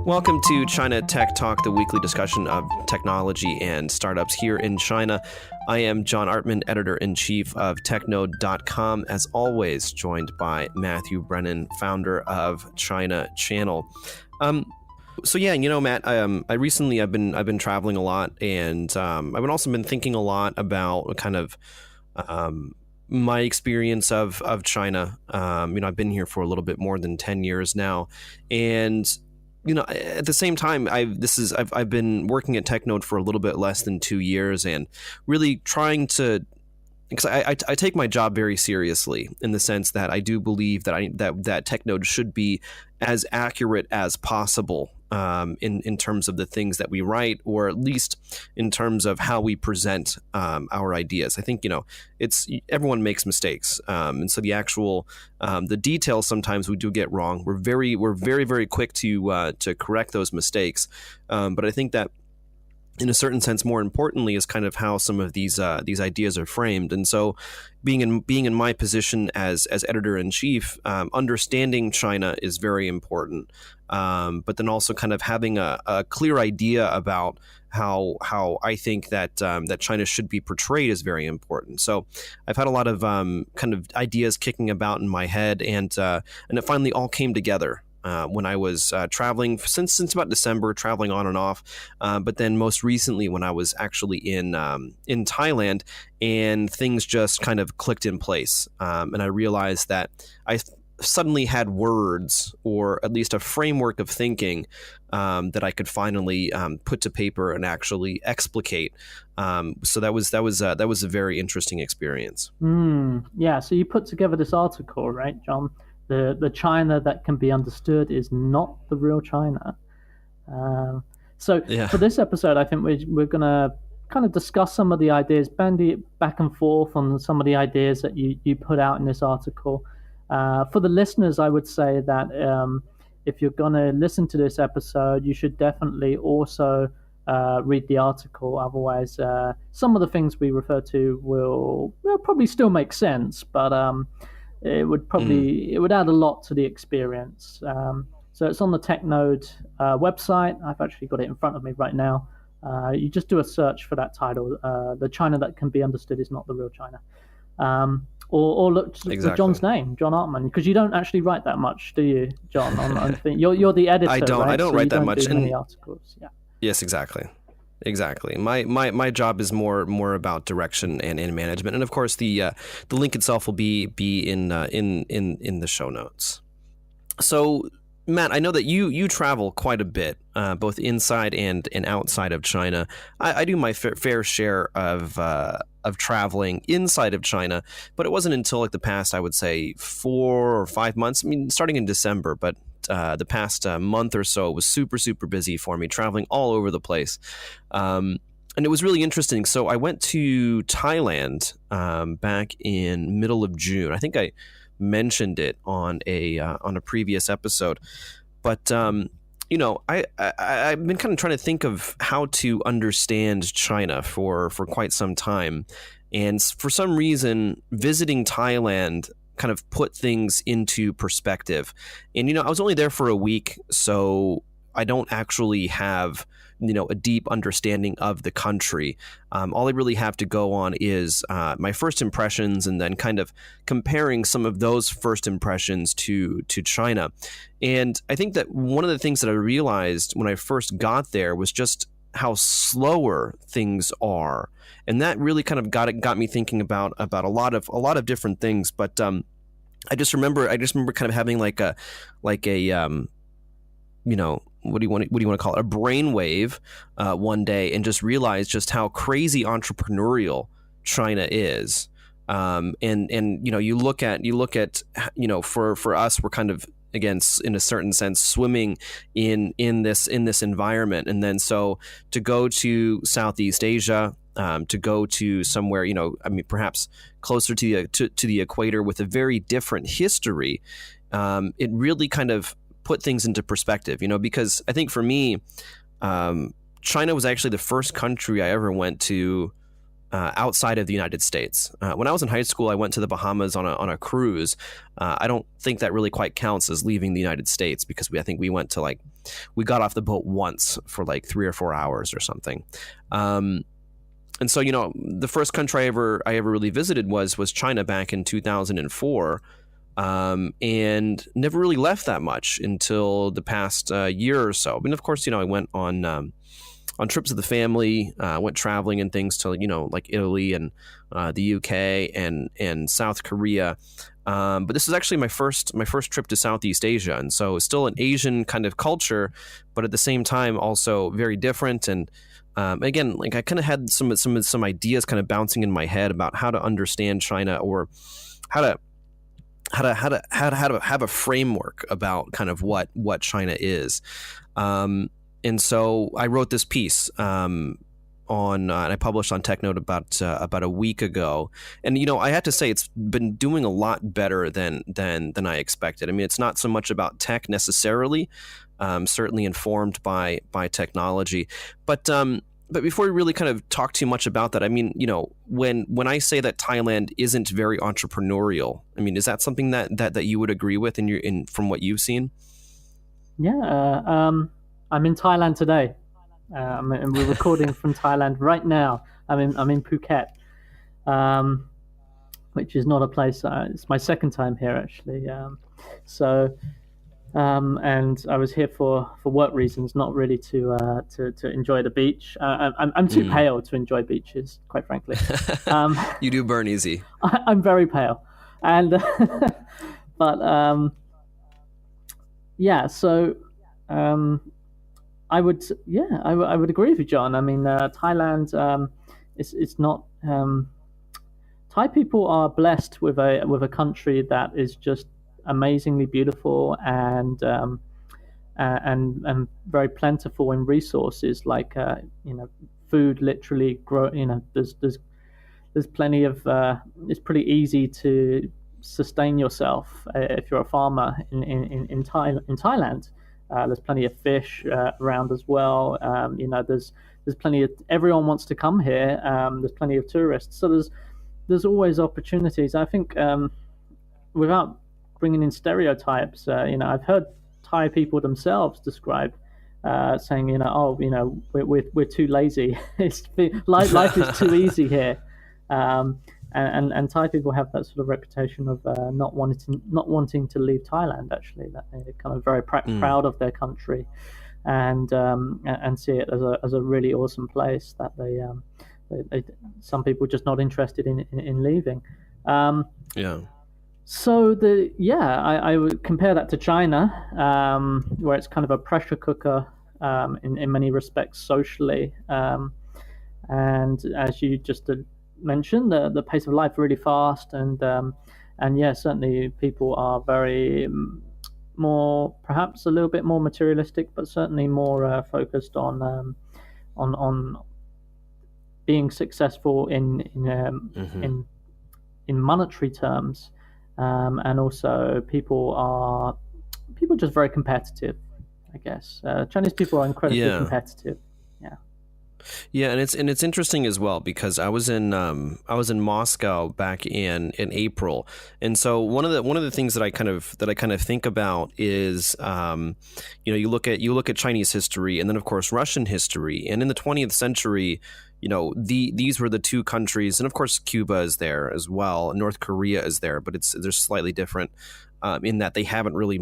Welcome to China Tech Talk, the weekly discussion of technology and startups here in China. I am John Artman, editor-in-chief of technode.com, as always, joined by Matthew Brennan, founder of China Channel. Matt, I've been traveling a lot, and I've also been thinking a lot about kind of my experience of China. I've been here for a little bit more than 10 years now, and at the same time, I've been working at TechNode for a little bit less than 2 years, and really trying to, because I take my job very seriously in the sense that I do believe that that TechNode should be as accurate as possible in terms of the things that we write, or at least in terms of how we present our ideas. I think it's everyone makes mistakes, and so the actual the details sometimes we do get wrong. We're very quick to correct those mistakes, but I think that, in a certain sense, more importantly, is kind of how some of these ideas are framed. And so, being in my position as editor in chief, understanding China is very important. But then also kind of having a clear idea about how I think that that China should be portrayed is very important. So I've had a lot of kind of ideas kicking about in my head, and it finally all came together. When I was traveling since about December, traveling on and off, but then most recently when I was actually in Thailand, and things just kind of clicked in place, and I realized that I suddenly had words, or at least a framework of thinking, that I could finally put to paper and actually explicate. So that was a very interesting experience. Yeah. So you put together this article, right, John? The China that can be understood is not the real China. For this episode, I think we're going to kind of discuss some of the ideas, bandy it back and forth on some of the ideas that you put out in this article. For the listeners, I would say that if you're going to listen to this episode, you should definitely also read the article. Otherwise, some of the things we refer to will probably still make sense, but it would add a lot to the experience. So it's on the TechNode website. I've actually got it in front of me right now. You just do a search for that title. The China that can be understood is not the real China. Or look for John's name, John Artman, because you don't actually write that much, do you, John? You're the editor. I don't. Right? I don't write that much. Do many articles. Yeah. Yes, exactly. My job is more about direction and management, and of course the link itself will be in the show notes. So, Matt, I know that you travel quite a bit, both inside and outside of China. I do my fair share of traveling inside of China, but it wasn't until like the past, I would say, 4 or 5 months. I mean, starting in December, but the past month or so was super busy for me, traveling all over the place. And it was really interesting. So I went to Thailand back in middle of June. I think I mentioned it on a previous episode. But I've been kind of trying to think of how to understand China for quite some time. And for some reason, visiting Thailand kind of put things into perspective. And, I was only there for a week, so I don't actually have, a deep understanding of the country. All I really have to go on is my first impressions, and then kind of comparing some of those first impressions to China. And I think that one of the things that I realized when I first got there was just how slower things are. And that really kind of got me thinking about a lot of different things. But I just remember kind of having like a what do you want to call it, a brainwave one day, and just realize just how crazy entrepreneurial China is. And you look at for us, we're kind of, again, in a certain sense, swimming in this environment. And then so to go to Southeast Asia, to go to somewhere, perhaps closer to the equator with a very different history, it really kind of put things into perspective, because I think for me, China was actually the first country I ever went to outside of the United States. When I was in high school, I went to the Bahamas on a cruise. I don't think that really quite counts as leaving the United States, because I think we went to like we got off the boat once for like 3 or 4 hours or something. And so, the first country I ever really visited was China back in 2004, and never really left that much until the past year or so. I mean, of course, I went on trips with the family, went traveling and things to like Italy and the UK and South Korea. But this is actually my first trip to Southeast Asia, and so it's still an Asian kind of culture, but at the same time also very different. And again, like I kind of had some ideas kind of bouncing in my head about how to understand China, or how to have a framework about kind of what China is. And so I wrote this piece and I published on TechNote about a week ago. And I have to say it's been doing a lot better than I expected. I mean, it's not so much about tech necessarily, certainly informed by technology, but before we really kind of talk too much about that, I mean, when I say that Thailand isn't very entrepreneurial, I mean, is that something that you would agree with from what you've seen? Yeah, I'm in Thailand today. And we're recording from Thailand right now. I'm in Phuket, um, which is not a place. It's my second time here actually. So and I was here for work reasons, not really to enjoy the beach. I'm too Mm. pale to enjoy beaches, quite frankly. Um, You do burn easy. I'm very pale, and but yeah. So um, I would agree with you, John. I mean, Thailand, it's not. Thai people are blessed with a country that is just amazingly beautiful and very plentiful in resources like food literally grow. There's plenty of it's pretty easy to sustain yourself if you're a farmer in Thailand. There's plenty of fish around as well. There's plenty of everyone wants to come here. There's plenty of tourists, so there's always opportunities. I think without bringing in stereotypes, I've heard Thai people themselves describe saying, oh, we're too lazy. Life is too easy here. And Thai people have that sort of reputation of not wanting to leave Thailand. Actually, that they're kind of very Mm. proud of their country, and see it as a really awesome place that they some people just not interested in leaving. Um, Yeah. so I would compare that to China, where it's kind of a pressure cooker in many respects socially. And as you just mentioned, the pace of life really fast, and yeah, certainly people are very more, perhaps a little bit more materialistic, but certainly more focused on being successful Hmm. in monetary terms, and also people just very competitive. I guess Chinese people are incredibly Yeah. competitive. Yeah. Yeah, and it's interesting as well because I was in Moscow back in April, and so one of the things that I kind of think about is you look at Chinese history, and then of course Russian history, and in the 20th century, these were the two countries, and of course Cuba is there as well, North Korea is there, but they're slightly different. In that they haven't really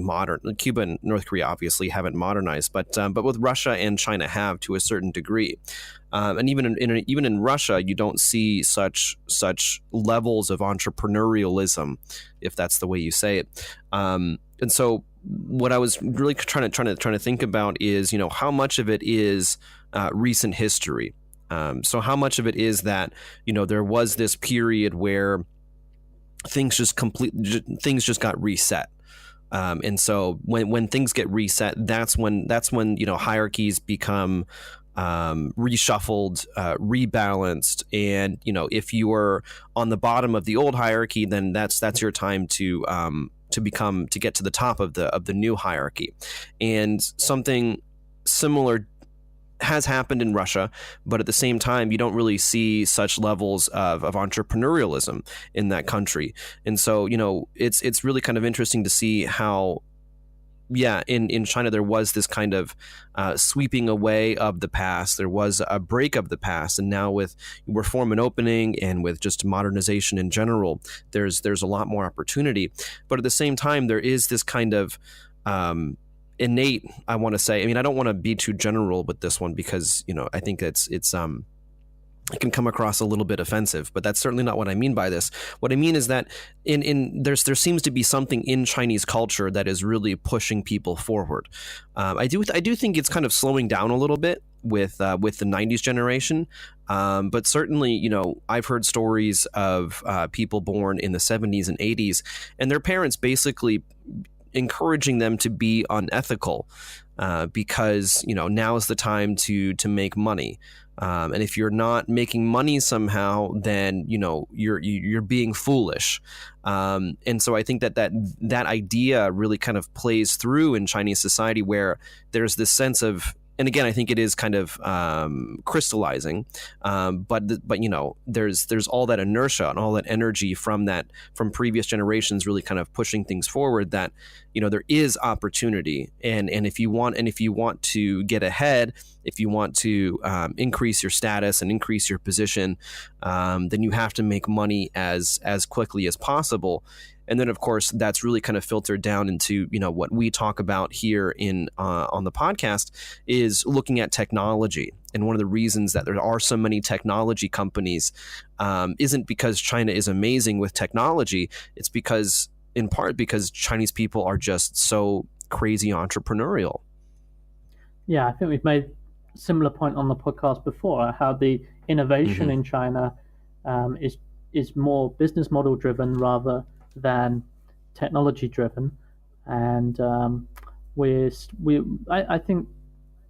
Cuba and North Korea obviously haven't modernized, but with Russia and China have to a certain degree. And even in Russia, you don't see such levels of entrepreneurialism, if that's the way you say it. And so, what I was really trying to think about is, how much of it is recent history. So how much of it is that there was this period where things just got reset. And so when things get reset, that's when hierarchies become reshuffled, rebalanced, and if you were on the bottom of the old hierarchy, then that's your time to get to the top of the new hierarchy. And something similar has happened in Russia, but at the same time, you don't really see such levels of entrepreneurialism in that country. And so, it's really kind of interesting to see how yeah, in China there was this kind of sweeping away of the past. There was a break of the past, and now with reform and opening, and with just modernization in general, there's a lot more opportunity. But at the same time, there is this kind of innate. I want to say. I mean, I don't want to be too general with this one because I think it's it can come across a little bit offensive, but that's certainly not what I mean by this. What I mean is that there seems to be something in Chinese culture that is really pushing people forward. I do think it's kind of slowing down a little bit with the '90s generation, but certainly I've heard stories of people born in the '70s and '80s, and their parents basically encouraging them to be unethical because now is the time to make money. And if you're not making money somehow, then you're being foolish. And so I think that idea really kind of plays through in Chinese society, where there's this sense of, and again, I think it is kind of crystallizing, but there's all that inertia and all that energy from previous generations, really kind of pushing things forward. That there is opportunity, and if you want to get ahead, if you want to increase your status and increase your position, then you have to make money as quickly as possible. And then, of course, that's really kind of filtered down into what we talk about here on the podcast, is looking at technology. And one of the reasons that there are so many technology companies isn't because China is amazing with technology. It's in part because Chinese people are just so crazy entrepreneurial. Yeah, I think we've made a similar point on the podcast before, how the innovation in China is more business model driven rather than technology driven. And I think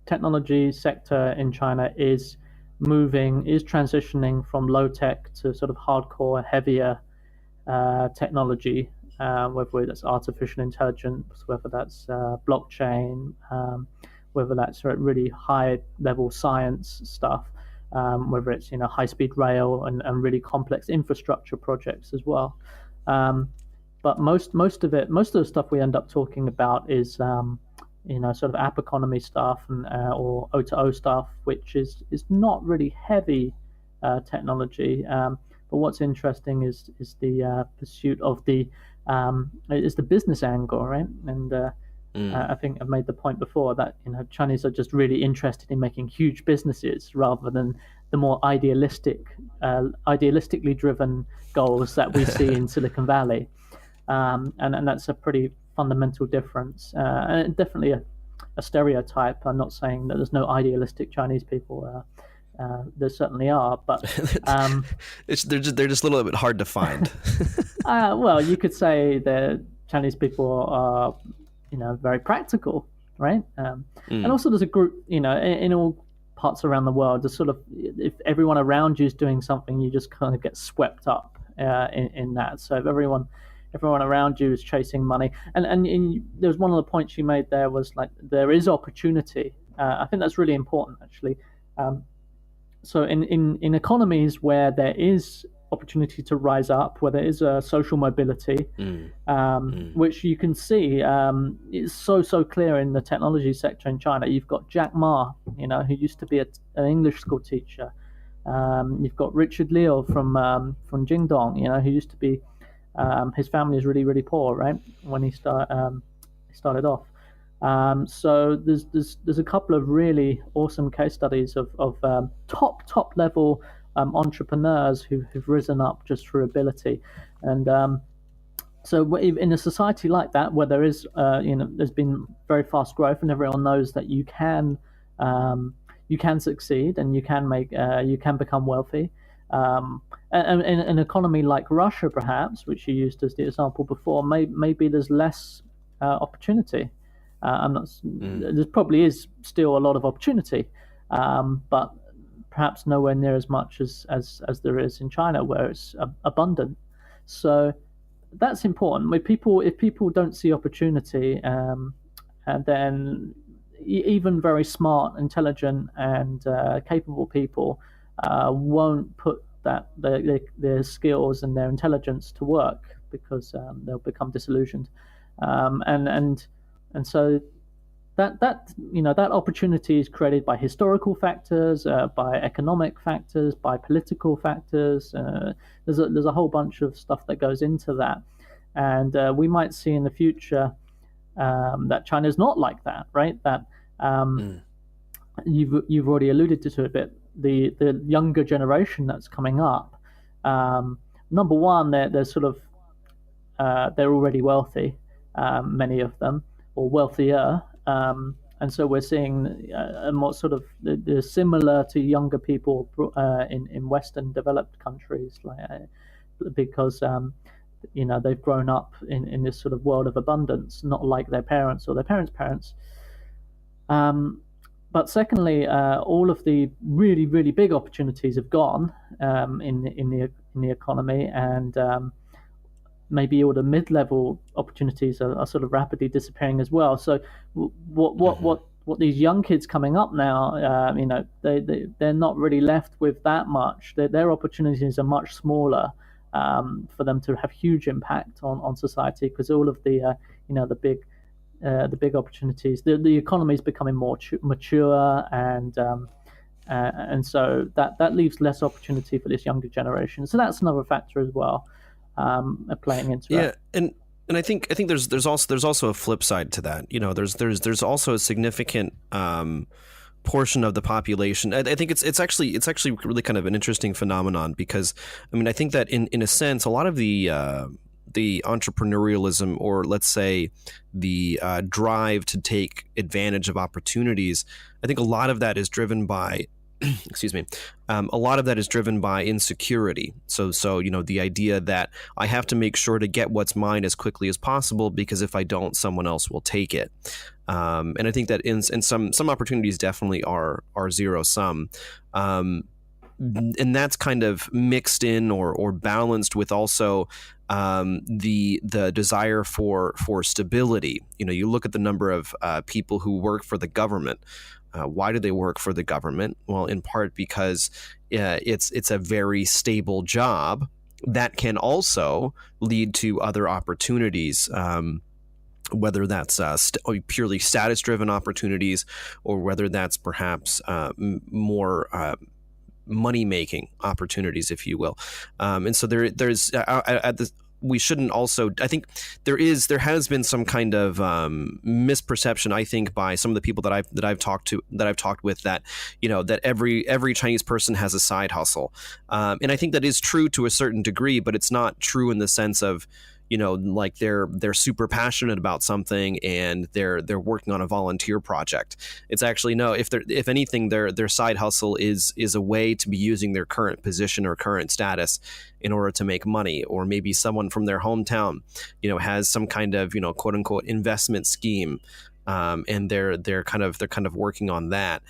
technology sector in China is transitioning from low tech to sort of hardcore, heavier technology, whether that's artificial intelligence, whether that's blockchain, whether that's really high level science stuff, whether it's high speed rail and really complex infrastructure projects as well. But most of the stuff we end up talking about is sort of app economy stuff and or O2O stuff, which is not really heavy technology. But what's interesting is the pursuit of the business angle, right? And I think I've made the point before that Chinese are just really interested in making huge businesses rather than the more idealistically driven goals that we see in Silicon Valley, and that's a pretty fundamental difference, and definitely a stereotype. I'm not saying that there's no idealistic Chinese people. There certainly are, but they're just a little bit hard to find. Well, you could say that Chinese people are, very practical, right? And also, there's a group, in all parts around the world. There's sort of, if everyone around you is doing something, you just kind of get swept up in that. So if everyone around you is chasing money, and there was one of the points you made there was like there is opportunity. I think that's really important, actually. So in economies where there is opportunity to rise up, where there is a social mobility, which you can see is so clear in the technology sector in China. You've got Jack Ma, who used to be an English school teacher. You've got Richard Liu from Jingdong, who used to be his family is really poor, right? When he started off. So there's a couple of really awesome case studies of top level entrepreneurs who've risen up just through ability, and so in a society like that where there is there's been very fast growth and everyone knows that you can succeed and you can become wealthy. And in an economy like Russia, perhaps, which you used as the example before, maybe there's less opportunity. I'm not. There probably is still a lot of opportunity, but perhaps nowhere near as much as there is in China, where it's abundant. So that's important. If people don't see opportunity, and then even very smart, intelligent, and capable people won't put their skills and their intelligence to work because they'll become disillusioned. And And so that opportunity is created by historical factors, by economic factors, by political factors. There's a whole bunch of stuff that goes into that, and we might see in the future that China's not like that, right? That um, Mm. you've already alluded to it a bit. The younger generation that's coming up, number one, they're sort of they're already wealthy, many of them, or wealthier. And so we're seeing a more sort of similar to younger people in Western developed countries, because they've grown up in this sort of world of abundance, not like their parents or their parents' parents. Um, but secondly, all of the really, really big opportunities have gone in the economy, and maybe all the mid-level opportunities are sort of rapidly disappearing as well. So what what Hmm. what what these young kids coming up now, they're not really left with that much. Their opportunities are much smaller for them to have huge impact on society, because all of the big opportunities, the economy is becoming more mature, and so that leaves less opportunity for this younger generation. So that's another factor as well, playing into it. Yeah, and I think there's also a flip side to that. There's also a significant portion of the population. I think it's actually really kind of an interesting phenomenon, because I mean I think that in a sense a lot of the entrepreneurialism, or let's say the drive to take advantage of opportunities, I think a lot of that is driven by excuse me, a lot of that is driven by insecurity. So the idea that I have to make sure to get what's mine as quickly as possible, because if I don't, someone else will take it. And I think that in some opportunities definitely are zero sum. Um, and that's kind of mixed in or balanced with also the desire for stability. You look at the number of people who work for the government. Why do they work for the government? Well, in part because it's a very stable job that can also lead to other opportunities. Whether that's purely status-driven opportunities, or whether that's perhaps more money-making opportunities, if you will. And so there's at the we shouldn't also. I think there has been some kind of misperception, I think, by some of the people that I've talked with, that that every Chinese person has a side hustle, and I think that is true to a certain degree, but it's not true in the sense of like they're super passionate about something and they're working on a volunteer project. It's actually no. If anything, their side hustle is a way to be using their current position or current status in order to make money. Or maybe someone from their hometown has some kind of quote unquote investment scheme, and they're kind of working on that.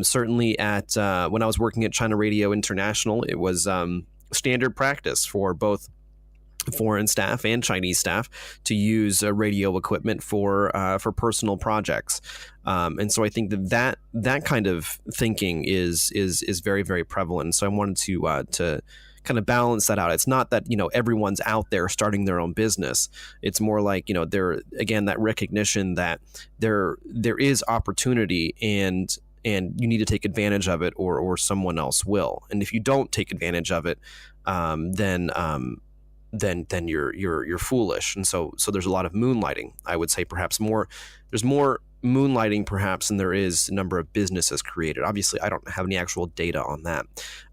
Certainly at when I was working at China Radio International, it was standard practice for both foreign staff and Chinese staff to use radio equipment for personal projects, and so I think that kind of thinking is very, very prevalent. So I wanted to kind of balance that out. It's not that everyone's out there starting their own business. It's more like there again, that recognition that there is opportunity, and you need to take advantage of it, or someone else will. And if you don't take advantage of it, then you're foolish. And so there's a lot of moonlighting. I would say there's more moonlighting perhaps than there is a number of businesses created. Obviously, I don't have any actual data on that.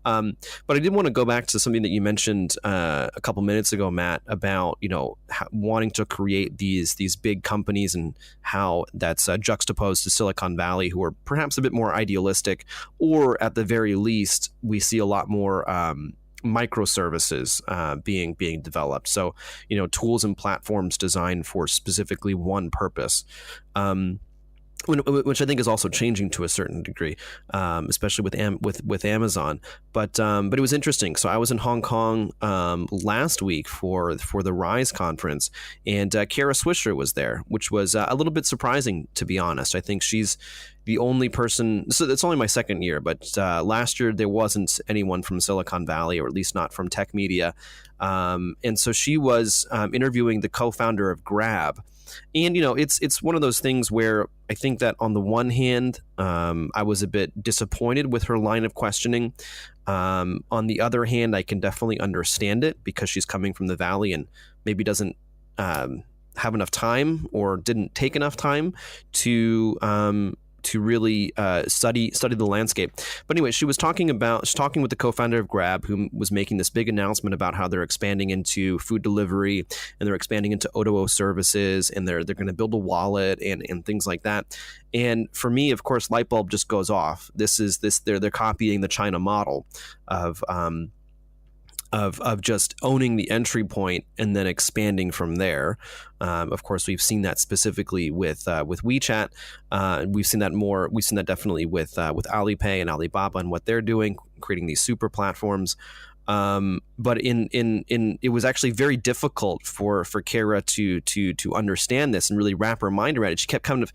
But I did want to go back to something that you mentioned a couple minutes ago, Matt, about wanting to create these big companies, and how that's juxtaposed to Silicon Valley, who are perhaps a bit more idealistic, or at the very least, we see a lot more microservices being developed. So, tools and platforms designed for specifically one purpose. Which I think is also changing to a certain degree, especially with Amazon. But it was interesting. So I was in Hong Kong last week for the Rise conference, and Kara Swisher was there, which was a little bit surprising, to be honest. I think the only person. So it's only my second year, but last year there wasn't anyone from Silicon Valley, or at least not from tech media. And so she was interviewing the co-founder of Grab. And it's one of those things where I think that on the one hand, I was a bit disappointed with her line of questioning. On the other hand, I can definitely understand it because she's coming from the Valley and maybe doesn't have enough time, or didn't take enough time to really study the landscape. But anyway, she's talking with the co-founder of Grab, who was making this big announcement about how they're expanding into food delivery, and they're expanding into O2O services, and they're going to build a wallet and things like that. And for me, of course, light bulb just goes off. They're copying the China model of just owning the entry point and then expanding from there. Of course, we've seen that specifically with WeChat. We've seen that more. We've seen that definitely with Alipay and Alibaba and what they're doing, creating these super platforms. But it was actually very difficult for Kara to understand this and really wrap her mind around it. She kept kind of,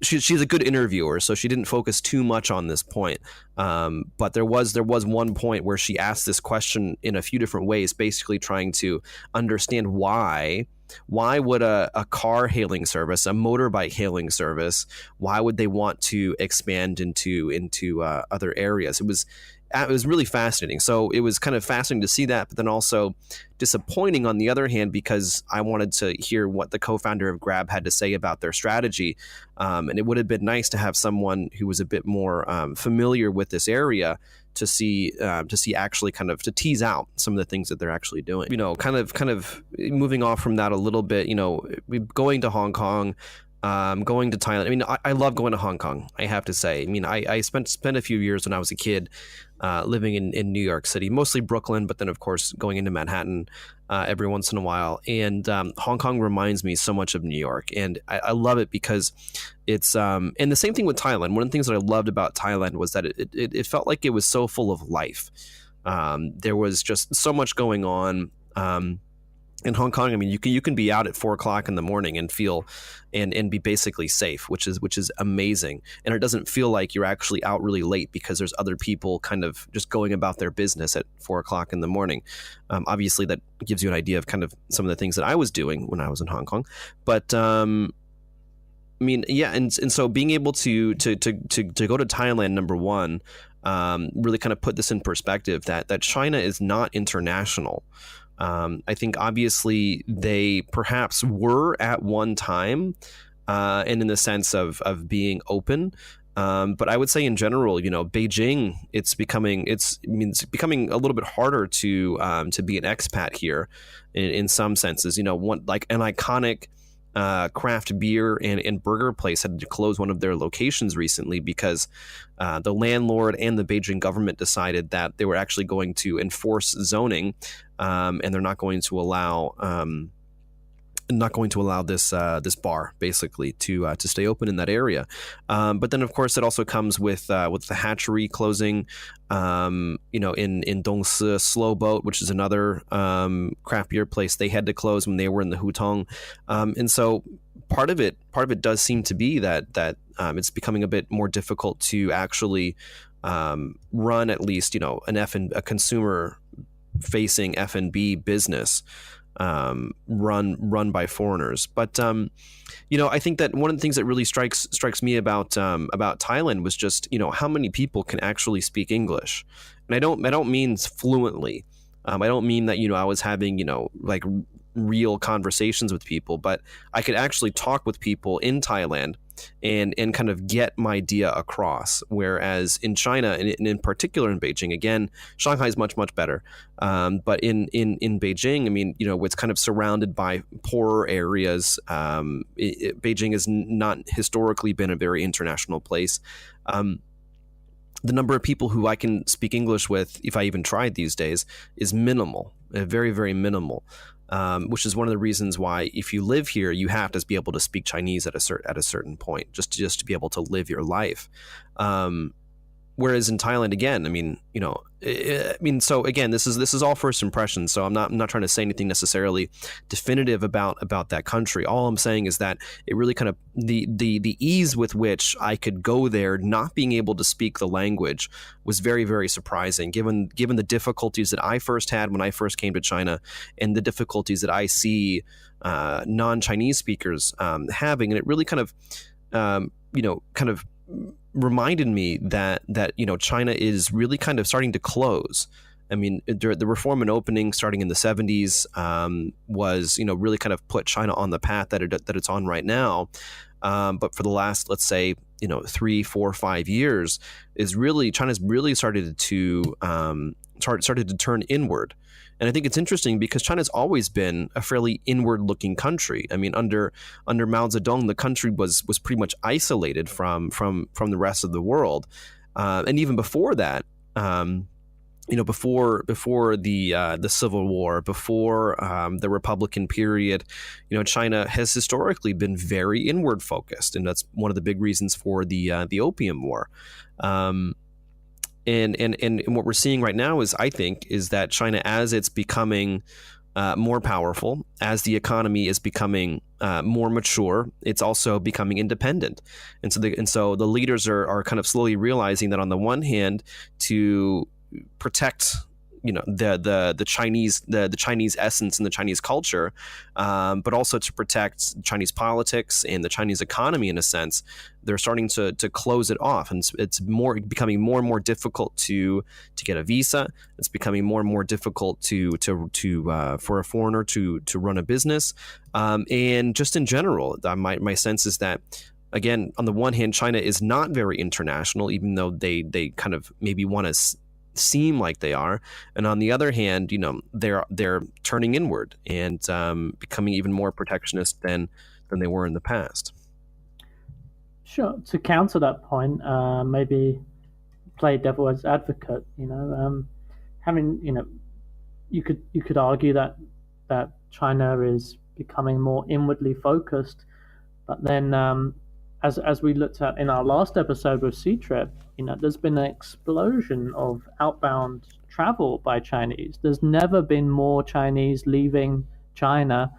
she's a good interviewer, so she didn't focus too much on this point. But there was one point where she asked this question in a few different ways, basically trying to understand why would a car hailing service, a motorbike hailing service, why would they want to expand into other areas? It was really fascinating. So it was kind of fascinating to see that, but then also disappointing on the other hand, because I wanted to hear what the co-founder of Grab had to say about their strategy. And it would have been nice to have someone who was a bit more familiar with this area to see actually kind of to tease out some of the things that they're actually doing. Kind of moving off from that a little bit, going to Hong Kong, going to Thailand. I love going to Hong Kong, I have to say. I spent a few years when I was a kid living in New York City, mostly Brooklyn, but then of course going into Manhattan every once in a while. And Hong Kong reminds me so much of New York, and I love it because it's and the same thing with Thailand. One of the things that I loved about Thailand was that it felt like it was so full of life. There was just so much going on. In Hong Kong, you can be out at 4:00 in the morning and feel and be basically safe, which is amazing. And it doesn't feel like you're actually out really late because there's other people kind of just going about their business at 4:00 in the morning. Obviously, that gives you an idea of kind of some of the things that I was doing when I was in Hong Kong. But yeah, and so being able to go to Thailand, number one, really kind of put this in perspective that China is not international. I think obviously they perhaps were at one time, and in the sense of being open. But I would say in general, Beijing, it's becoming a little bit harder to be an expat here in some senses. One like an iconic craft beer and burger place had to close one of their locations recently because the landlord and the Beijing government decided that they were actually going to enforce zoning, and they're not going to allow this bar basically to stay open in that area. But then of course it also comes with the hatchery closing. In Dongsi Slow Boat, which is another craft beer place, they had to close when they were in the Hutong. And so part of it does seem to be that it's becoming a bit more difficult to actually run at least a consumer facing F&B business run by foreigners. But I think that one of the things that really strikes me about Thailand was just how many people can actually speak English. And I don't mean fluently. I don't mean that I was having like real conversations with people, but I could actually talk with people in Thailand and kind of get my idea across. Whereas in China, and in particular in Beijing, again, Shanghai is much better. But in Beijing, it's kind of surrounded by poorer areas. Beijing has not historically been a very international place. The number of people who I can speak English with, if I even tried these days, is minimal, very, very minimal. Which is one of the reasons why, if you live here, you have to be able to speak Chinese at a certain point, just to be able to live your life. Whereas in Thailand, again, I mean, so again, this is all first impressions. So I'm not trying to say anything necessarily definitive about that country. All I'm saying is that it really kind of the ease with which I could go there, not being able to speak the language, was very, very surprising. Given the difficulties that I first had when I first came to China, and the difficulties that I see non-Chinese speakers having, and it really kind of reminded me that China is really kind of starting to close. I mean, the reform and opening starting in the 70s was really kind of put China on the path that it's on right now. But for the last, let's say, 3, 4, 5 years, China's really started to turn inward. And I think it's interesting because China's always been a fairly inward-looking country. I mean, under Mao Zedong, the country was pretty much isolated from the rest of the world, and even before that, before the Civil War, before the Republican period, China has historically been very inward-focused, and that's one of the big reasons for the Opium War. And what we're seeing right now is that China, as it's becoming more powerful, as the economy is becoming more mature, it's also becoming independent. And so the leaders are kind of slowly realizing that, on the one hand, to protect the Chinese essence and the Chinese culture, but also to protect Chinese politics and the Chinese economy, in a sense, they're starting to close it off, and it's becoming more and more difficult to get a visa. It's becoming more and more difficult for a foreigner to run a business, and just in general, my sense is that, again, on the one hand, China is not very international, even though they kind of maybe want to seem like they are, and on the other hand, they're turning inward and becoming even more protectionist than they were in the past. Sure. To counter that point, maybe play devil's advocate. Having you could argue that China is becoming more inwardly focused, but then as we looked at in our last episode with C-Trip, there's been an explosion of outbound travel by Chinese. There's never been more Chinese leaving China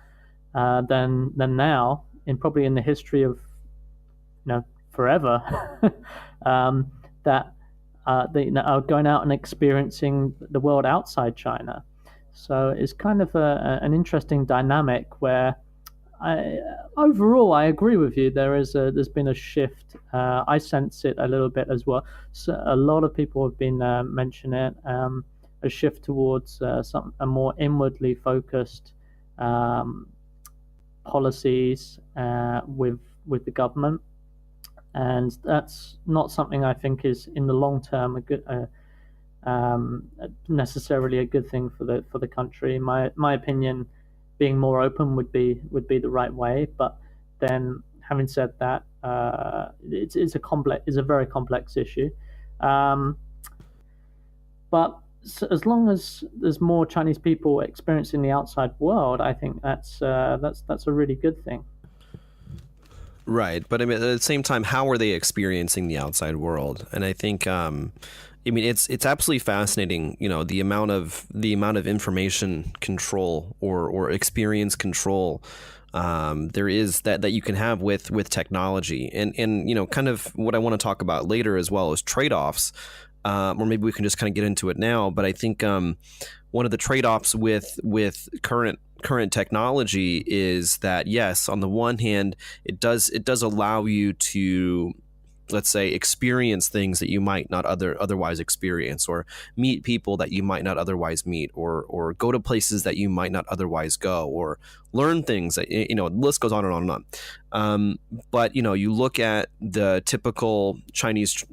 than now, probably in the history of forever. That they are going out and experiencing the world outside China. So it's kind of an interesting dynamic where overall, I agree with you. There's been a shift. I sense it a little bit as well. So a lot of people have been mentioning it. A shift towards a more inwardly focused policies with the government, and that's not something I think is in the long term a good. Necessarily a good thing for the country. My opinion, being more open would be the right way. But then, having said that, it's a very complex issue. But as long as there's more Chinese people experiencing the outside world, I think that's a really good thing. Right, but I mean, at the same time, how are they experiencing the outside world? And I think, it's absolutely fascinating. The amount of information control or experience control there is that you can have with technology, and kind of what I want to talk about later as well is trade-offs, or maybe we can just kind of get into it now. But I think one of the trade-offs with current technology is that, yes, on the one hand, it does allow you to, let's say, experience things that you might not otherwise experience, or meet people that you might not otherwise meet, or go to places that you might not otherwise go, or learn things that, the list goes on and on and on. But you look at the typical Chinese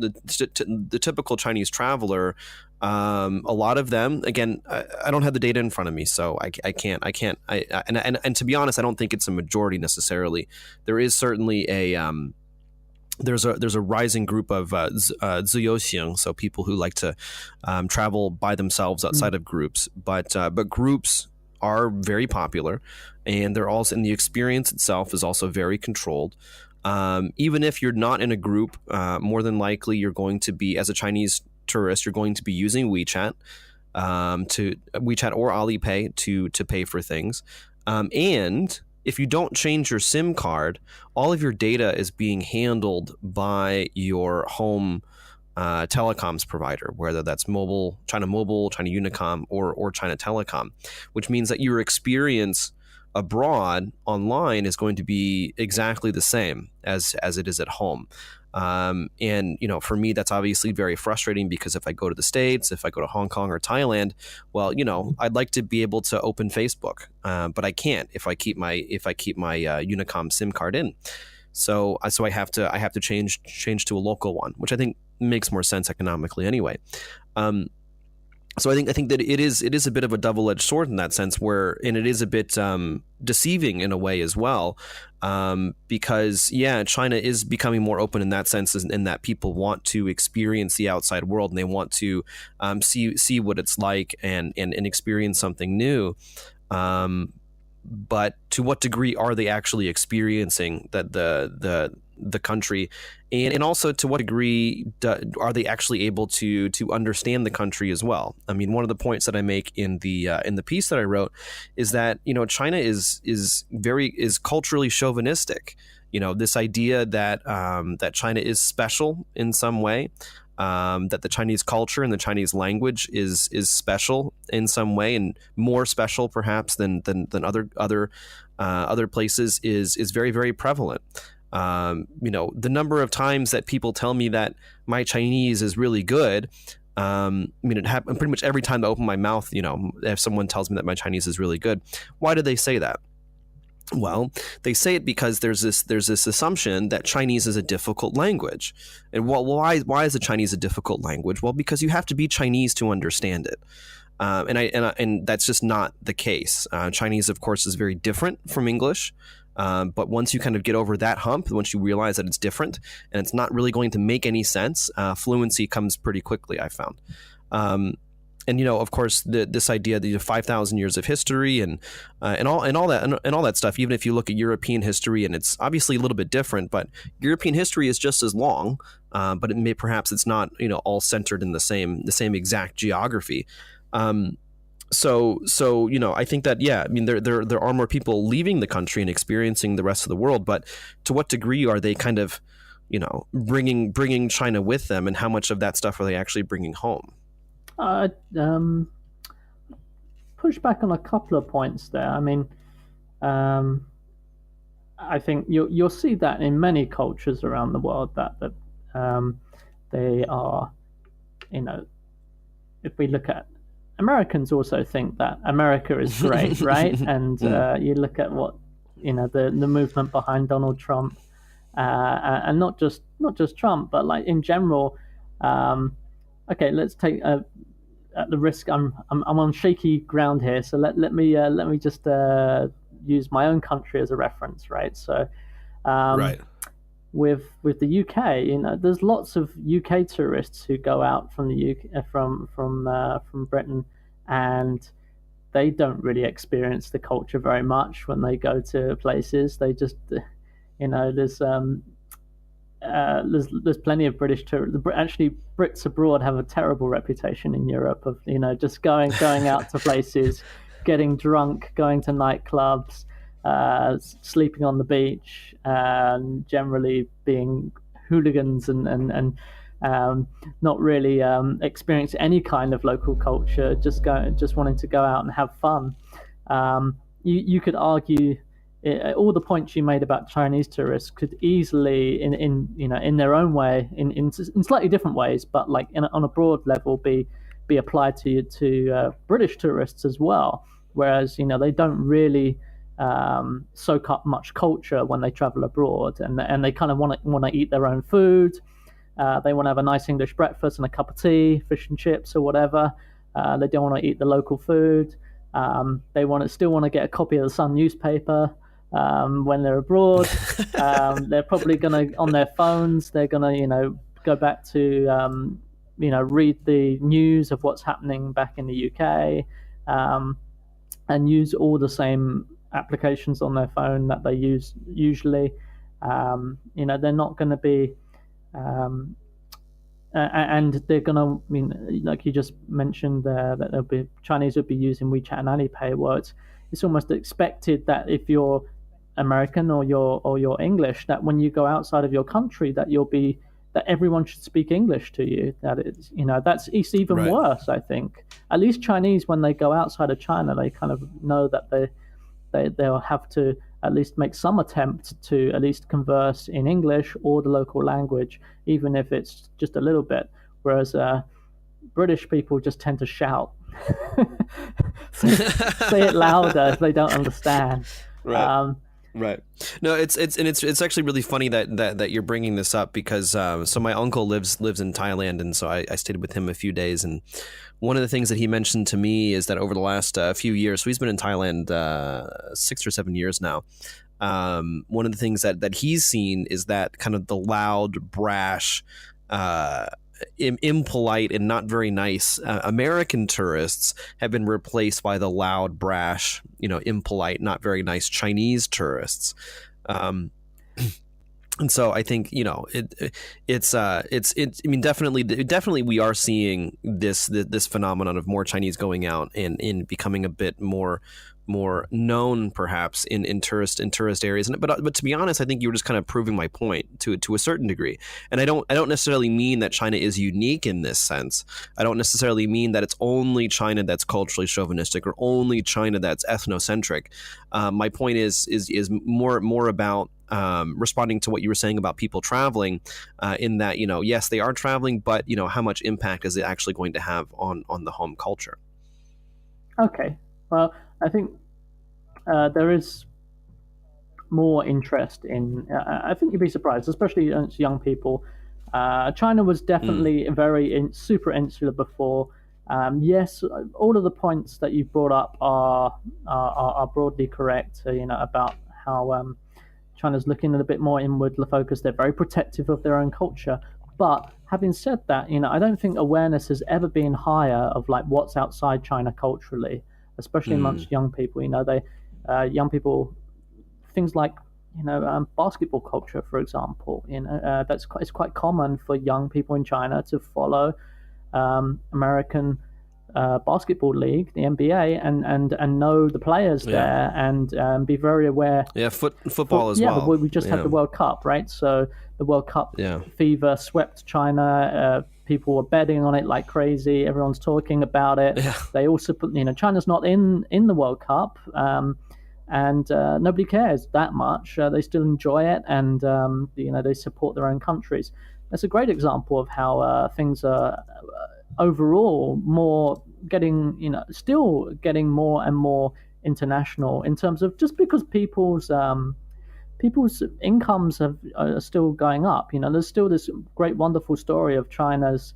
traveler. A lot of them, again, I don't have the data in front of me, so I can't. And to be honest, I don't think it's a majority necessarily. There is certainly there's a rising group of ziyouxing, so people who like to travel by themselves outside of groups. But groups are very popular, and they're also, and the experience itself is also very controlled. Even if you're not in a group, more than likely you're going to be, as a Chinese tourist, you're going to be using WeChat, to WeChat or Alipay to pay for things. And if you don't change your SIM card, all of your data is being handled by your home telecoms provider, whether that's Mobile, China Unicom, or China Telecom, which means that your experience abroad online is going to be exactly the same as it is at home. And for me, that's obviously very frustrating because if I go to the States, if I go to Hong Kong or Thailand, well, I'd like to be able to open Facebook, but I can't if I keep my Unicom SIM card in. So I have to change to a local one, which I think makes more sense economically anyway. So I think that it is a bit of a double-edged sword in that sense, and it is a bit deceiving in a way as well, because China is becoming more open in that sense, in that people want to experience the outside world and they want to see what it's like and experience something new. But to what degree are they actually experiencing the country, and also to what degree are they actually able to understand the country as well? I mean, one of the points that I make in the piece that I wrote is that China is culturally chauvinistic. This idea that that China is special in some way. That the Chinese culture and the Chinese language is special in some way, and more special perhaps than other places is very, very prevalent. The number of times that people tell me that my Chinese is really good, it happens pretty much every time I open my mouth. If someone tells me that my Chinese is really good, why do they say that? Well, they say it because there's this assumption that Chinese is a difficult language. And why is the Chinese a difficult language? Well, because you have to be Chinese to understand it. And that's just not the case. Chinese, of course, is very different from English. But once you kind of get over that hump, once you realize that it's different and it's not really going to make any sense, fluency comes pretty quickly, I found. And of course, this idea that 5,000 years of history and all that stuff. Even if you look at European history, and it's obviously a little bit different, but European history is just as long. But perhaps it's not all centered in the same exact geography. So I think that there are more people leaving the country and experiencing the rest of the world, but to what degree are they kind of bringing China with them, and how much of that stuff are they actually bringing home? Push back on a couple of points there. I mean, I think you'll see that in many cultures around the world that they are, if we look at Americans, also think that America is great, right? And you look at what the movement behind Donald Trump, and not just Trump, but like in general. Okay, let's take at the risk. I'm on shaky ground here, so let me just use my own country as a reference, right? So, Right. with the UK, there's lots of UK tourists who go out from the UK from Britain, and they don't really experience the culture very much when they go to places. They just, there's plenty of British tourists. Actually, Brits abroad have a terrible reputation in Europe of just going out to places, getting drunk, going to nightclubs, sleeping on the beach, and generally being hooligans and not really experiencing any kind of local culture. Just wanting to go out and have fun. You could argue all the points you made about Chinese tourists could easily, in their own way, in slightly different ways, but like on a broad level, be applied to British tourists as well. Whereas they don't really soak up much culture when they travel abroad, and they kind of want to eat their own food. They want to have a nice English breakfast and a cup of tea, fish and chips or whatever. They don't want to eat the local food. They still want to get a copy of the Sun newspaper. When they're abroad, they're probably going to, on their phones, they're going to, go back to, read the news of what's happening back in the UK, and use all the same applications on their phone that they use usually. They're not going to be um, and they're gonna, I mean, like you just mentioned there, that there'll be Chinese will be using WeChat and Alipay. Well, it's almost expected that if you're American or you're English, that when you go outside of your country, that everyone should speak English to you. That is, that's it's even Right. worse. I think at least Chinese, when they go outside of China, they kind of know that they'll have to at least make some attempt to at least converse in English or the local language, even if it's just a little bit. Whereas British people just tend to shout, say it louder if they don't understand. Right. Um, Right. No, it's actually really funny that you're bringing this up because so my uncle lives in Thailand, and so I stayed with him a few days, and one of the things that he mentioned to me is that over the last few years, so he's been in Thailand 6 or 7 years now. One of the things that he's seen is that kind of the loud, brash, uh, impolite and not very nice American tourists have been replaced by the loud, brash, impolite, not very nice Chinese tourists. Um, and so I think I mean, definitely we are seeing this phenomenon of more Chinese going out and in becoming a bit more known perhaps in tourist areas. But to be honest, I think you were just kind of proving my point to a certain degree. And I don't necessarily mean that China is unique in this sense. I don't necessarily mean that it's only China that's culturally chauvinistic or only China that's ethnocentric. My point is more about responding to what you were saying about people traveling, in that yes, they are traveling, but how much impact is it actually going to have on the home culture? okay, well, I think there is more interest in. I think you'd be surprised, especially as young people. China was Mm, definitely super insular before. Yes, all of the points that you brought up are broadly correct. About how China's looking a bit more inward focused. They're very protective of their own culture. But having said that, I don't think awareness has ever been higher of like what's outside China culturally, especially mm, amongst young people. Young people, things like basketball culture, for example. It's quite common for young people in China to follow American basketball league, the NBA, and know the players yeah. there, and be very aware. Yeah, football as well. We just had the Yeah. World Cup, right? So the World Cup Yeah. fever swept China. People were betting on it like crazy. Everyone's talking about it. Yeah. They also put, China's not in the World Cup, and nobody cares that much. They still enjoy it, and they support their own countries. That's a great example of how things are overall more getting, still getting more and more international in terms of just because people's incomes are still going up. There's still this great, wonderful story of China's,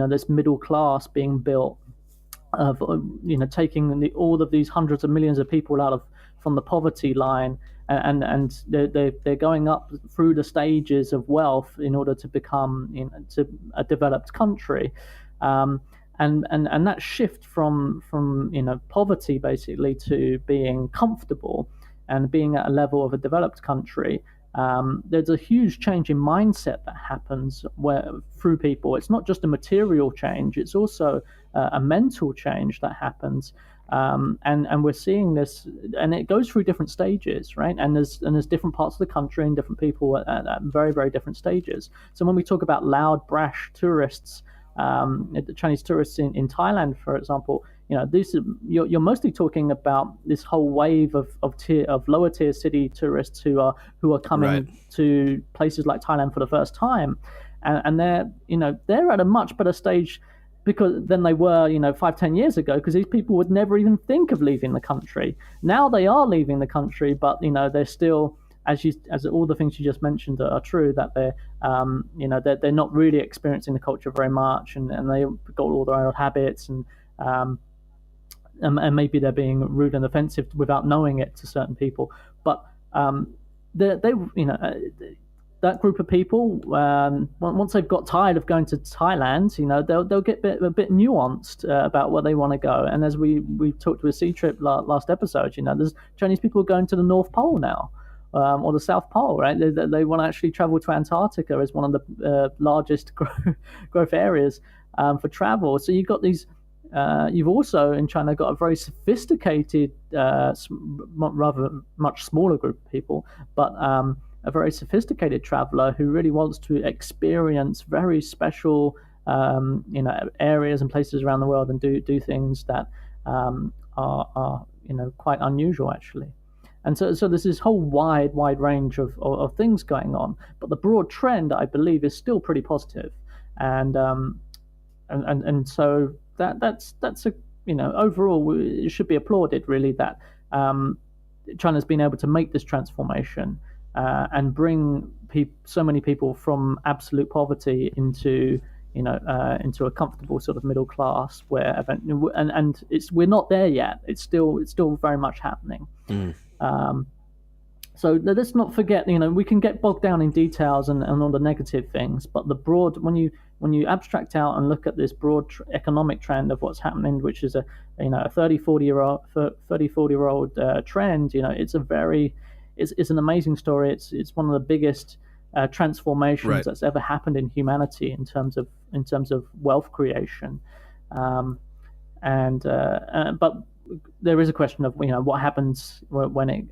this middle class being built of taking all of these hundreds of millions of people out of from the poverty line, and they're going up through the stages of wealth in order to become to a developed country. um, and that shift from poverty basically to being comfortable and being at a level of a developed country. There's a huge change in mindset that happens through people. It's not just a material change; it's also a mental change that happens. And we're seeing this, and it goes through different stages, right? And there's different parts of the country and different people at very, very different stages. So when we talk about loud, brash tourists, the Chinese tourists in Thailand, for example, you're mostly talking about this whole wave of lower tier city tourists who are Right. coming to places like Thailand for the first time, and they're at a much better stage because than they were 5-10 years ago, because these people would never even think of leaving the country. Now they are leaving the country, but they're still, as all the things you just mentioned are true, that they're not really experiencing the culture very much, and they got all their old habits, um, and maybe they're being rude and offensive without knowing it to certain people. But they that group of people, once they've got tired of going to Thailand, they'll get a bit nuanced about where they want to go. And as we talked with Sea Trip last episode, there's Chinese people going to the North Pole now, or the South Pole, right? They want to actually travel to Antarctica as one of the largest growth areas for travel. So you've got these. You've also in China got a very sophisticated, rather much smaller group of people, but a very sophisticated traveler who really wants to experience very special, areas and places around the world and do things that are quite unusual actually. And so there's this whole wide range of things going on, but the broad trend I believe is still pretty positive, and so that's a overall it should be applauded really that China's been able to make this transformation and bring so many people from absolute poverty into into a comfortable sort of middle class where and we're not there yet. It's still very much happening. Mm. So let's not forget, we can get bogged down in details and all the negative things, but the broad, when you abstract out and look at this broad economic trend of what's happening, which is a 30-40 year old trend, it's an amazing story. It's one of the biggest transformations Right. that's ever happened in humanity in terms of wealth creation, but there is a question of what happens when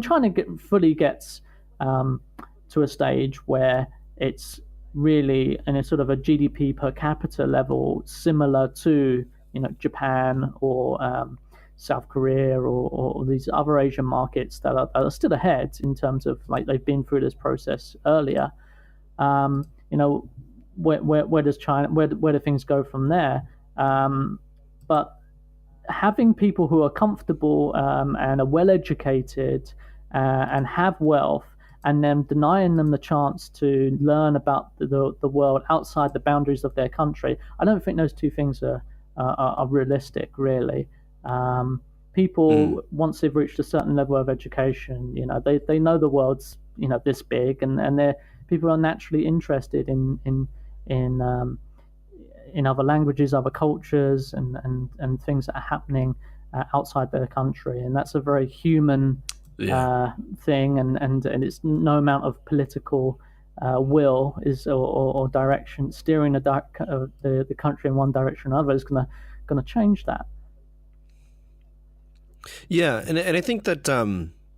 China fully gets to a stage where it's really in a sort of a GDP per capita level similar to Japan or South Korea or these other Asian markets that are still ahead in terms of like they've been through this process earlier. You know, where does China where do things go from there? But having people who are comfortable and are well educated and have wealth, and then denying them the chance to learn about the world outside the boundaries of their country, I don't think those two things are realistic, really. People, once they've reached a certain level of education, they know the world's this big, and they're people are naturally interested in other languages, other cultures, and things that are happening outside their country, and that's a very human thing, and it's no amount of political will or direction steering the country in one direction or another is gonna change that. Yeah, and I think that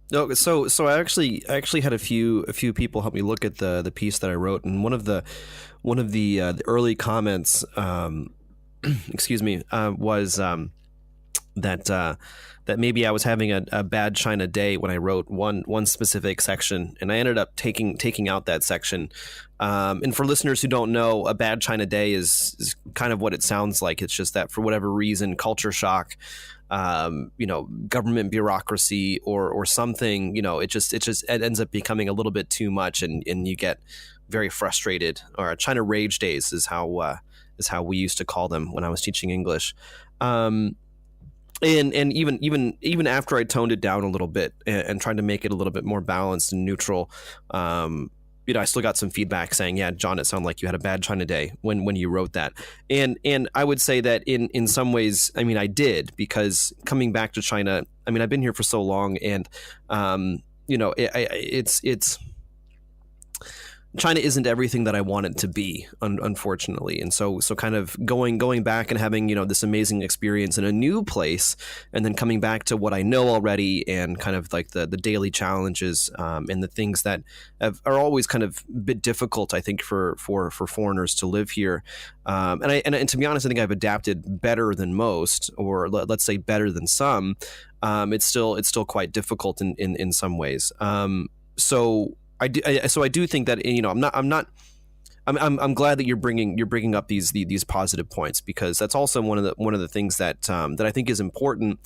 no, so I actually had a few people help me look at the piece that I wrote, and one of the early comments, excuse me, was that maybe I was having a bad China day when I wrote one specific section, and I ended up taking out that section. And for listeners who don't know, a bad China day is kind of what it sounds like. It's just that for whatever reason, culture shock, government bureaucracy or something, it ends up becoming a little bit too much, and you get very frustrated. Or China rage days is how we used to call them when I was teaching English. And even after I toned it down a little bit and tried to make it a little bit more balanced and neutral, I still got some feedback saying, "Yeah, John, it sounded like you had a bad China day when you wrote that." And I would say that in some ways, I mean, I did, because coming back to China, I mean, I've been here for so long, and it's China isn't everything that I want it to be, unfortunately. And so kind of going back and having, this amazing experience in a new place, and then coming back to what I know already, and kind of like the daily challenges, and the things that are always kind of a bit difficult, I think, for foreigners to live here. And to be honest, I think I've adapted better than most, or let's say better than some. It's still quite difficult in some ways. So I do think that I'm glad that you're bringing up these positive points, because that's also one of the things that I think is important,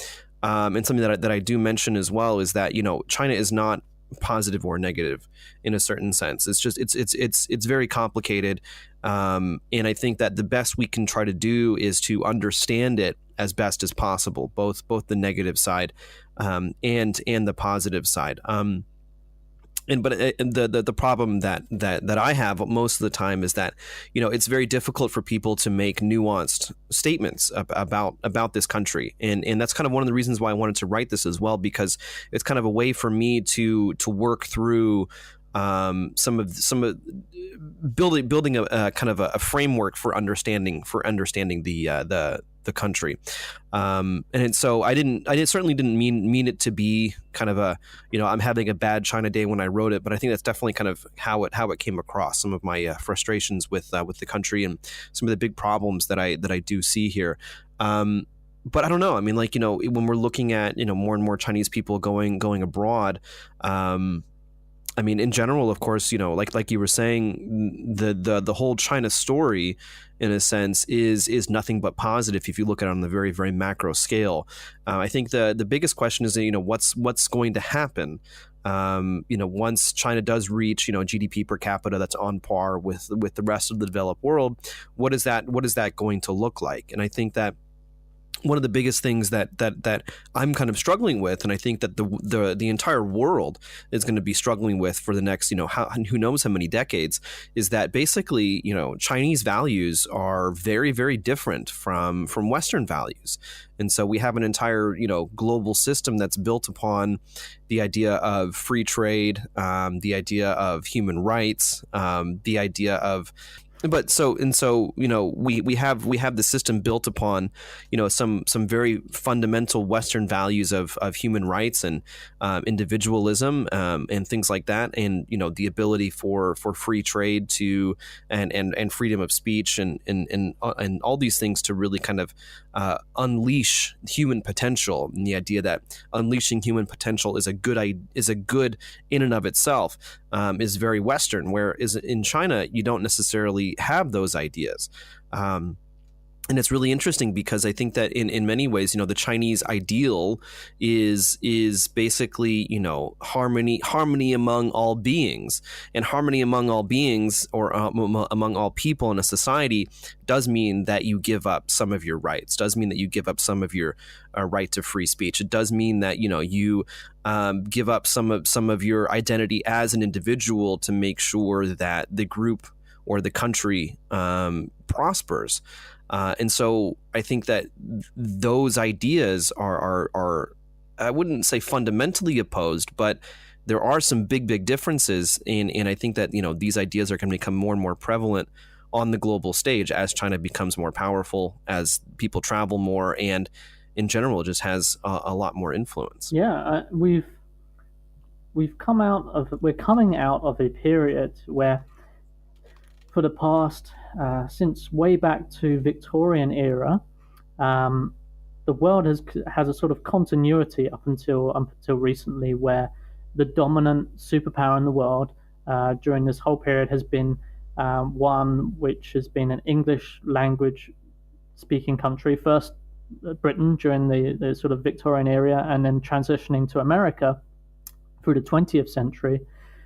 and something that I do mention as well, is that China is not positive or negative in a certain sense. It's just it's very complicated, and I think that the best we can try to do is to understand it as best as possible, both the negative side and the positive side. And the problem that I have most of the time is that, it's very difficult for people to make nuanced statements about this country, and that's kind of one of the reasons why I wanted to write this as well, because it's kind of a way for me to work through some of building a kind of a framework for understanding the country. And so I certainly didn't mean it to be kind of a, I'm having a bad China day when I wrote it, but I think that's definitely kind of how it came across. Some of my frustrations with the country, and some of the big problems that I do see here. But I don't know. I mean, like, when we're looking at, more and more Chinese people going abroad, I mean, in general, of course, like you were saying, the whole China story, in a sense, is nothing but positive if you look at it on the very, very macro scale. I think the biggest question is, what's going to happen, once China does reach, GDP per capita that's on par with the rest of the developed world. What is that going to look like? And I think that one of the biggest things that I'm kind of struggling with, and I think that the entire world is going to be struggling with for the next, who knows how many decades, is that basically, Chinese values are very, very different from Western values. And so we have an entire, global system that's built upon the idea of free trade, the idea of human rights, the idea of we have the system built upon, some very fundamental Western values of human rights and individualism, and things like that, and the ability for free trade to and freedom of speech and all these things to really kind of unleash human potential, and the idea that unleashing human potential is a good in and of itself, is very Western, whereas in China you don't necessarily have those ideas. And it's really interesting because I think that in many ways, the Chinese ideal is basically, harmony among all beings, and harmony among all beings, or among all people in a society, does mean that you give up some of your rights, does mean that you give up some of your right to free speech. It does mean that, you give up some of your identity as an individual to make sure that the group or the country prospers. And so I think that those ideas are I wouldn't say fundamentally opposed, but there are some big differences and I think that, these ideas are going to become more and more prevalent on the global stage as China becomes more powerful, as people travel more, and in general just has a lot more influence. Yeah, we're coming out of a period where, for the past, since way back to Victorian era, the world has a sort of continuity up until recently, where the dominant superpower in the world during this whole period has been one which has been an English language speaking country. First, Britain during the sort of Victorian era, and then transitioning to America through the 20th century,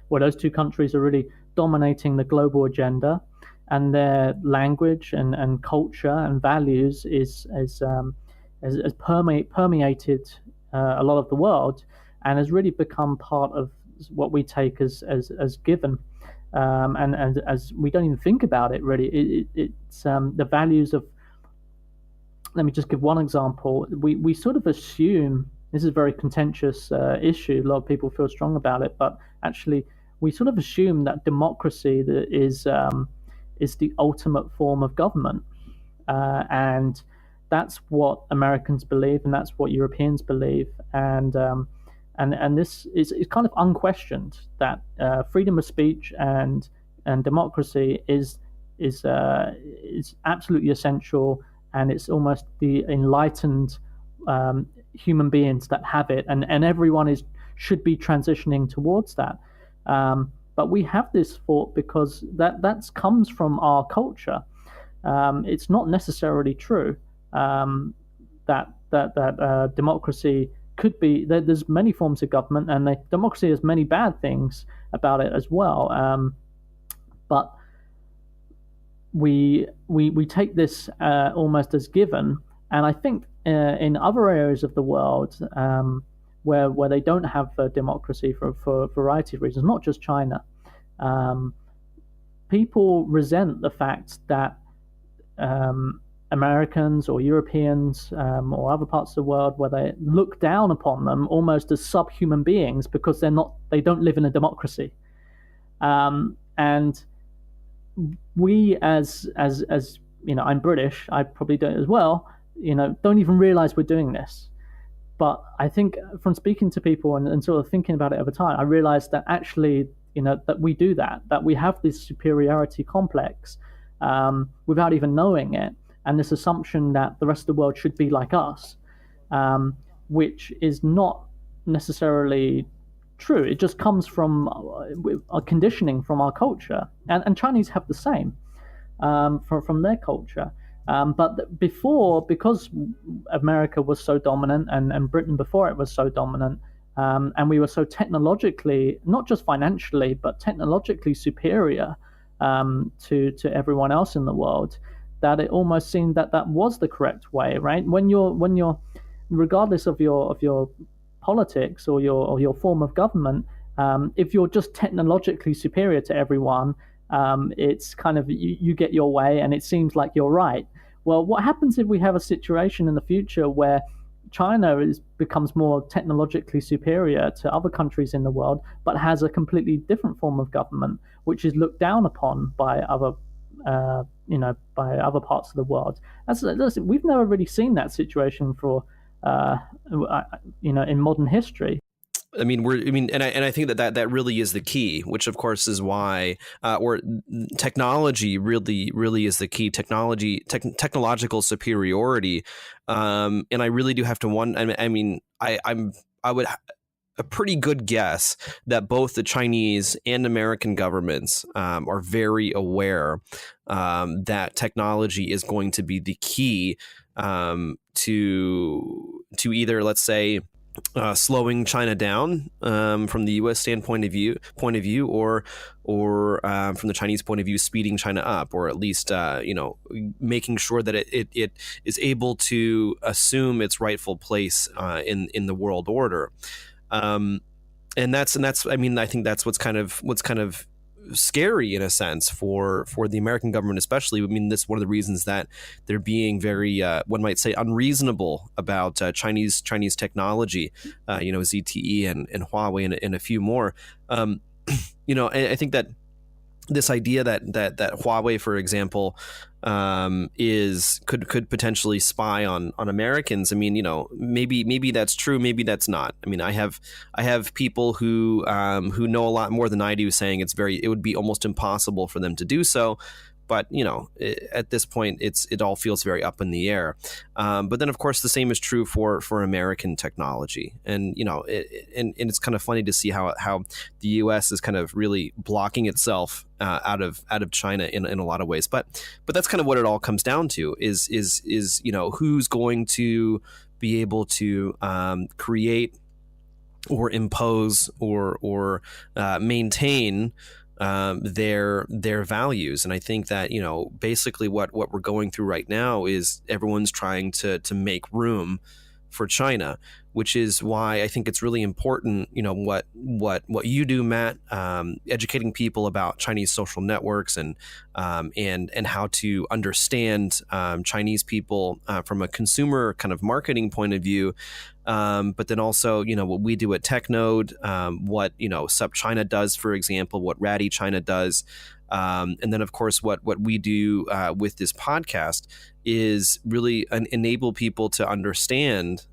where those two countries are really dominating the global agenda, and their language and culture and values has permeated a lot of the world, and has really become part of what we take as given. And as we don't even think about it really, it's the values of. Let me just give one example. We sort of assume this is a very contentious issue. A lot of people feel strong about it, but actually, we sort of assume that democracy is the ultimate form of government, and that's what Americans believe, and that's what Europeans believe, and this is kind of unquestioned that freedom of speech and democracy is absolutely essential, and it's almost the enlightened human beings that have it, and everyone should be transitioning towards that. But we have this thought because that comes from our culture. It's not necessarily true that democracy could be. There's many forms of government, and democracy has many bad things about it as well. But we take this almost as given, and I think in other areas of the world, where they don't have democracy for a variety of reasons, not just China. Um, People resent the fact that Americans or Europeans or other parts of the world where they look down upon them almost as subhuman beings because they don't live in a democracy. And we as I'm British, I probably do it as well, don't even realize we're doing this. But I think from speaking to people and sort of thinking about it over time, I realized that actually, that we do that we have this superiority complex without even knowing it, and this assumption that the rest of the world should be like us, which is not necessarily true. It just comes from a conditioning from our culture, and Chinese have the same from their culture. But before, because America was so dominant and Britain before it was so dominant, and we were so technologically, not just financially, but technologically superior to everyone else in the world, that it almost seemed that that was the correct way, right? When you're regardless of your politics or your form of government, if you're just technologically superior to everyone, it's kind of you get your way and it seems like you're right. Well, what happens if we have a situation in the future where China becomes more technologically superior to other countries in the world, but has a completely different form of government, which is looked down upon by by other parts of the world? We've never really seen that situation for, uh, in modern history. And I think that really is the key, which of course is why, or technology really is the key. Technological superiority, and I really do have to wonder. I would a pretty good guess that both the Chinese and American governments are very aware that technology is going to be the key to either, let's say, slowing China down from the U.S. standpoint of view, or from the Chinese point of view, speeding China up, or at least making sure that it is able to assume its rightful place in the world order. And that's I think that's what's kind of scary in a sense for the American government, especially. I mean, that's one of the reasons that they're being very one might say unreasonable about Chinese technology, ZTE and Huawei and a few more. I think that this idea that Huawei, for example, is could potentially spy on Americans. I mean, maybe that's true, maybe that's not. I mean, I have people who know a lot more than I do saying it would be almost impossible for them to do so. But at this point, it all feels very up in the air. But then, of course, the same is true for American technology, and and it's kind of funny to see how the U.S. is kind of really blocking itself out of China in a lot of ways. But that's kind of what it all comes down to is who's going to be able to create or impose or maintain their values. And I think that basically what we're going through right now is everyone's trying to make room for China, which is why I think it's really important, what you do, Matt, educating people about Chinese social networks and how to understand Chinese people from a consumer kind of marketing point of view. But then also, what we do at TechNode, what Sup China does, for example, what Ratty China does, and then of course what we do with this podcast is really enable people to understand,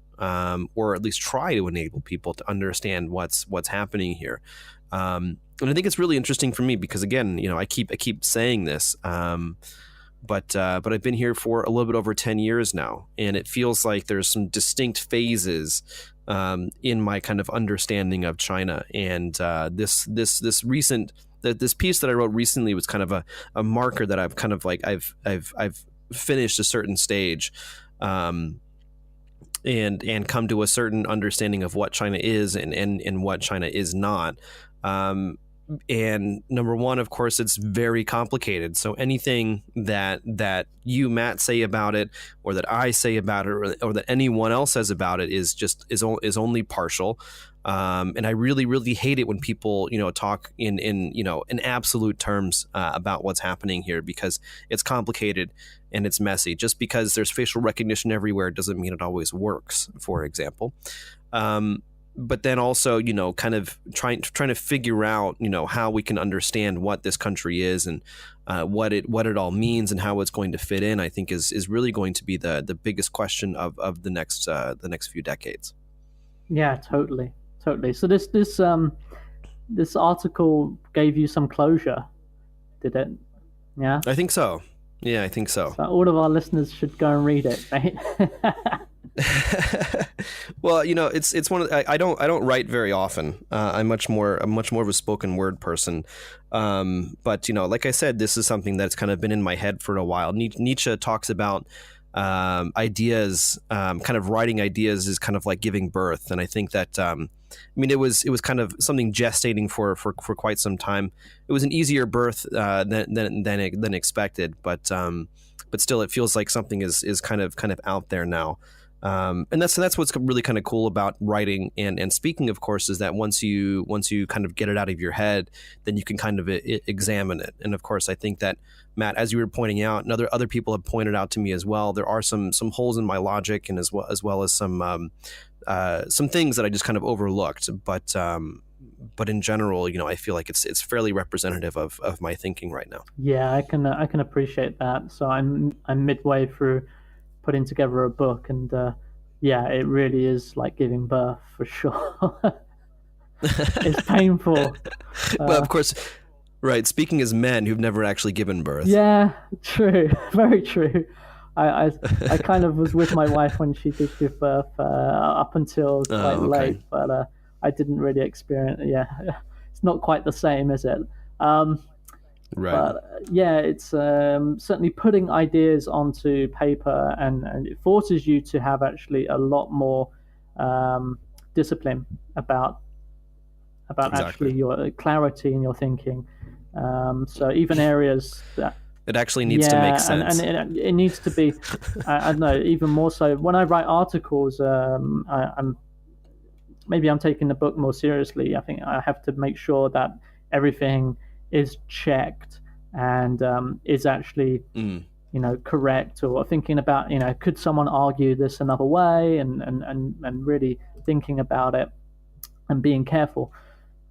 or at least try to enable people to understand what's happening here. And I think it's really interesting for me because, again, I keep saying this. But I've been here for a little bit over 10 years now, and it feels like there's some distinct phases in my kind of understanding of China. And this piece that I wrote recently was kind of a marker that I've kind of like I've finished a certain stage, and come to a certain understanding of what China is and what China is not. And number one, of course, it's very complicated. So anything that you, Matt, say about it, or that I say about it, or that anyone else says about it is only partial. And I really, really hate it when people, talk in absolute terms about what's happening here, because it's complicated and it's messy. Just because there's facial recognition everywhere doesn't mean it always works, for example. But then also, kind of trying to figure out, how we can understand what this country is, and what it all means, and how it's going to fit in, I think is really going to be the biggest question of the next few decades. Yeah, totally. So this article gave you some closure, did it? Yeah. I think so. Yeah, I think so. So all of our listeners should go and read it, right? Well, it's one of I don't write very often. I'm much more of a spoken word person. But like I said, this is something that's kind of been in my head for a while. Nietzsche talks about ideas, kind of writing ideas is kind of like giving birth, and I think that it was kind of something gestating for quite some time. It was an easier birth than expected, but still, it feels like something is kind of out there now. And that's what's really kind of cool about writing and speaking, of course, is that once you kind of get it out of your head, then you can kind of examine it. And of course, I think that, Matt, as you were pointing out, and other people have pointed out to me as well, there are some holes in my logic, and as well as some things that I just kind of overlooked. But in general, I feel like it's fairly representative of my thinking right now. Yeah, I can appreciate that. So I'm midway through putting together a book, and yeah, it really is like giving birth for sure. It's painful. Well, of course, right. Speaking as men who've never actually given birth. Yeah, true. Very true. I kind of was with my wife when she did give birth up until quite late, but I didn't really experience. Yeah, it's not quite the same, is it? Right. But yeah, it's certainly putting ideas onto paper, and it forces you to have actually a lot more discipline about Exactly. actually your clarity in your thinking. So even areas that it actually needs to make sense, and it needs to be. I don't know, even more so when I write articles. I'm taking the book more seriously. I think I have to make sure that everything is checked and is actually correct, or thinking about could someone argue this another way, and really thinking about it and being careful.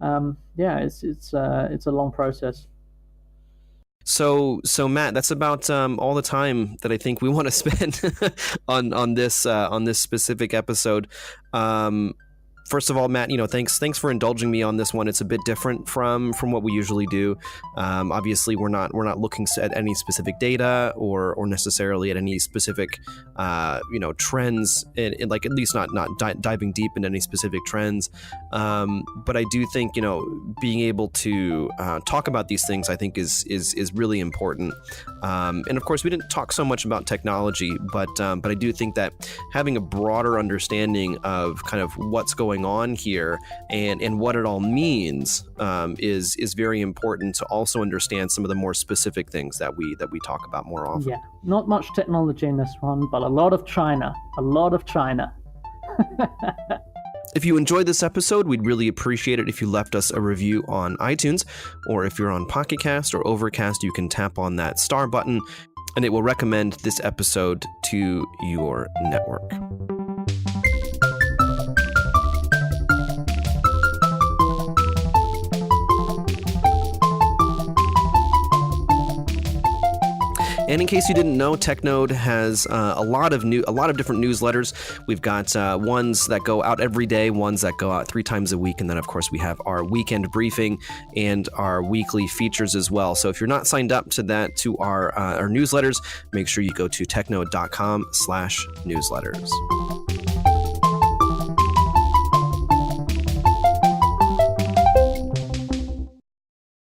Yeah, it's a long process. So Matt, that's about all the time that I think we want to spend on this specific episode. First of all, Matt, thanks for indulging me on this one. It's a bit different from what we usually do. Obviously, we're not looking at any specific data or necessarily at any specific trends, in like, at least not diving deep into any specific trends. But I do think being able to talk about these things, I think is really important. And of course, we didn't talk so much about technology, but I do think that having a broader understanding of kind of what's going on here and what it all means is very important to also understand some of the more specific things that we talk about more often. Yeah, not much technology in this one, but a lot of China. If you enjoyed this episode, we'd really appreciate it if you left us a review on iTunes, or if you're on Pocket Cast or Overcast, you can tap on that star button and it will recommend this episode to your network. And in case you didn't know, TechNode has a lot of different newsletters. We've got ones that go out every day, ones that go out 3 times a week, and then of course we have our weekend briefing and our weekly features as well. So if you're not signed up to our newsletters, make sure you go to technode.com/newsletters.